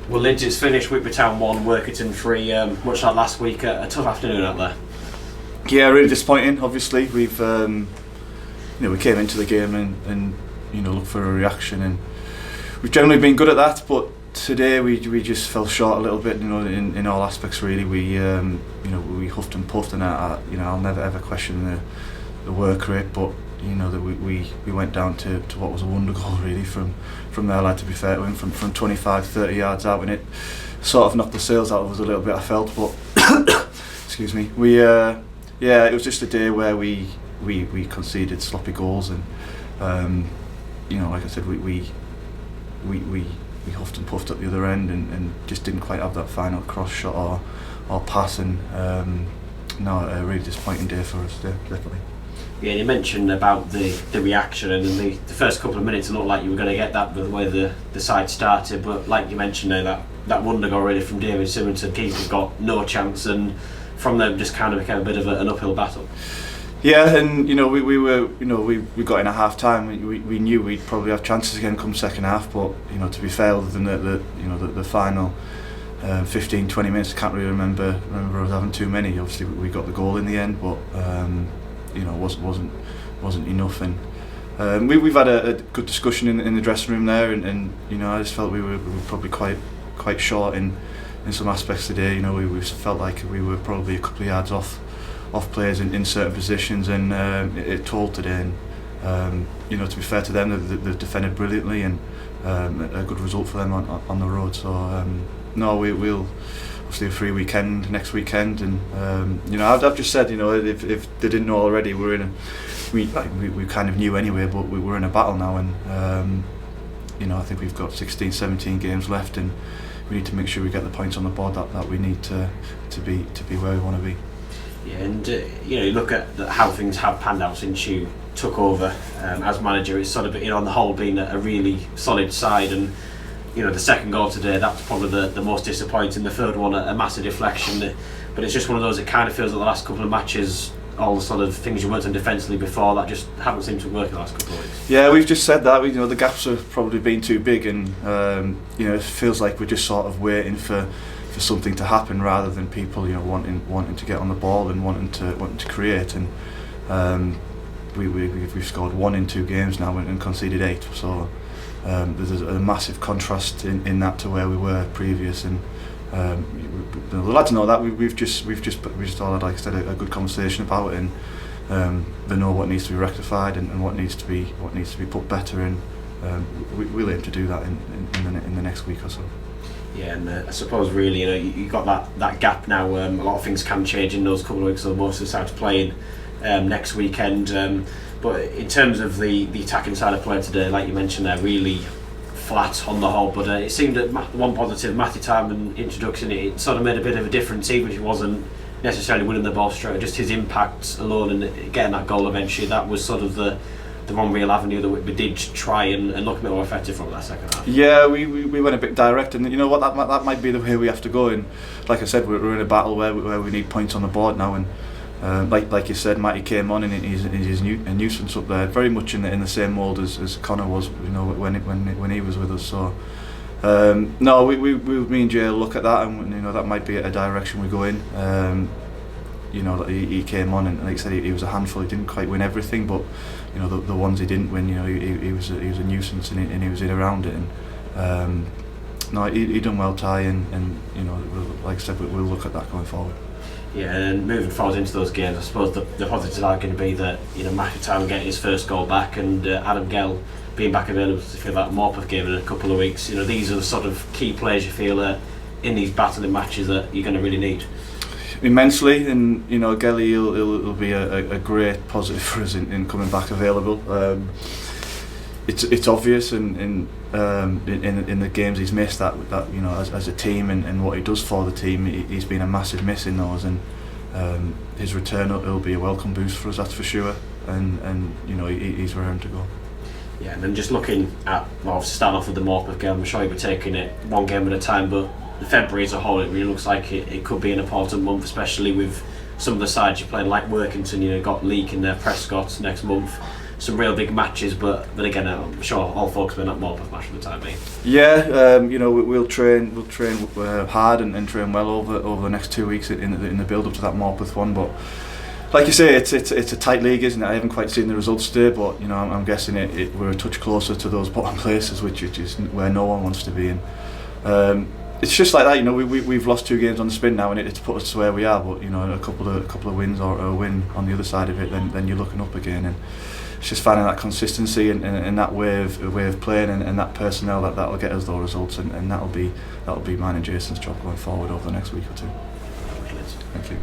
Well, Lids, it's finished. Whitby Town 1, Workington 3. Much like last week, a tough afternoon out there. Yeah, really disappointing. Obviously, we've we came into the game and looked for a reaction, and we've generally been good at that. But today we just fell short a little bit. In all aspects really. We huffed and puffed, and I'll never ever question the work rate, but that we went down to what was a wonder goal really from there. Like, to be fair to him, from 25-30 yards out, and it sort of knocked the sails out of us a little bit, I felt. But excuse me, it was just a day where we conceded sloppy goals, and like I said, we huffed and puffed at the other end, and just didn't quite have that final cross shot or pass, and a really disappointing day for us, definitely. Yeah, you mentioned about the reaction, and in the first couple of minutes it looked like you were going to get that with the way the side started, but like you mentioned there, that wonder goal really from David Simonton, keeper got no chance, and from there just kind of became a bit of an uphill battle. Yeah, and we got in at half time. We knew we'd probably have chances again come second half, but to be fair, other than the final 15-20 minutes, I can't really remember us having too many. Obviously we got the goal in the end, but wasn't enough, and we've had a good discussion in the dressing room there, and I just felt we were probably quite short in some aspects today. We felt like we were probably a couple of yards off players in certain positions, and it told today, and to be fair to them, they've defended brilliantly, and a good result for them on the road. So we'll obviously a free weekend next weekend, and I've just said, if they didn't know already, we kind of knew anyway, but we're in a battle now, and I think we've got 16-17 games left, and we need to make sure we get the points on the board that we need to be where we want to be. Yeah, and you look at how things have panned out since you took over as manager. It's sort of on the whole been a really solid side, and the second goal today, that's probably the most disappointing. The third one, a massive deflection, but it's just one of those. It kind of feels like the last couple of matches, all the sort of things you worked on defensively before, that just haven't seemed to work in the last couple of weeks. Yeah, we've just said that. The gaps have probably been too big, and it feels like we're just sort of waiting for something to happen rather than people wanting to get on the ball and wanting to create. And we've scored 1 in 2 games now and conceded 8. So there's a massive contrast in that to where we were previous, and the lads know that. We've just all had, like I said, a good conversation about it, and they know what needs to be rectified and what needs to be put better, and we'll aim to do that in the next week or so. Yeah, and I suppose really you got that gap now. A lot of things can change in those couple of weeks, so most of us have to play in next weekend. But in terms of the attacking side of play today, like you mentioned, they're really flat on the whole. But it seemed that one positive, Matthew Tarman introduction, it sort of made a bit of a difference, even if he wasn't necessarily winning the ball straight. Just his impact alone and getting that goal eventually, that was sort of the one real avenue that we did try and look a bit more effective from that second half. Yeah, we went a bit direct, and what, that might be the way we have to go. And like I said, we're in a battle where we need points on the board now, and like you said, Matty came on and he's a nuisance up there, very much in the same mould as Connor was, when he was with us. So me and Jay look at that, and that might be a direction we go in. He came on, and like I said, he was a handful. He didn't quite win everything, but the ones he didn't win, he was a nuisance, and he was in around it. And he done well, Ty, and like I said, we'll look at that going forward. Yeah, and moving forward into those games, I suppose the positives are going to be that Matthew Tarman getting his first goal back, and Adam Gell being back available to fill that Morpeth game in a couple of weeks. These are the sort of key players you feel in these battling matches that you're going to really need. Immensely, and Gelly will be a great positive for us in coming back available. It's obvious in the games he's missed that as a team and what he does for the team, he's been a massive miss in those, and his return will be a welcome boost for us, that's for sure, and he's raring to go. Yeah, and then just looking at, starting off with the Morpeth game, I'm sure you'll be taking it one game at a time, but February as a whole, it really looks like it could be an important month, especially with some of the sides you're playing, like Workington, you know, got Leek in there, Prescott next month. Some real big matches, but then again, I'm sure all focus on that Morpeth match for the time being. Yeah, you know, we'll train hard and train well over the next 2 weeks in the build up to that Morpeth one. But like you say, it's a tight league, isn't it? I haven't quite seen the results today, but you know, I'm guessing we're a touch closer to those bottom places, which is where no one wants to be in. It's just like that, you know. We've lost 2 games on the spin now, and it's put us to where we are. But you know, a couple of wins or a win on the other side of it, then you're looking up again. And it's just finding that consistency and that way of playing and that personnel that'll get us those results, and that'll be mine and Jason's job going forward over the next week or two. Thank you.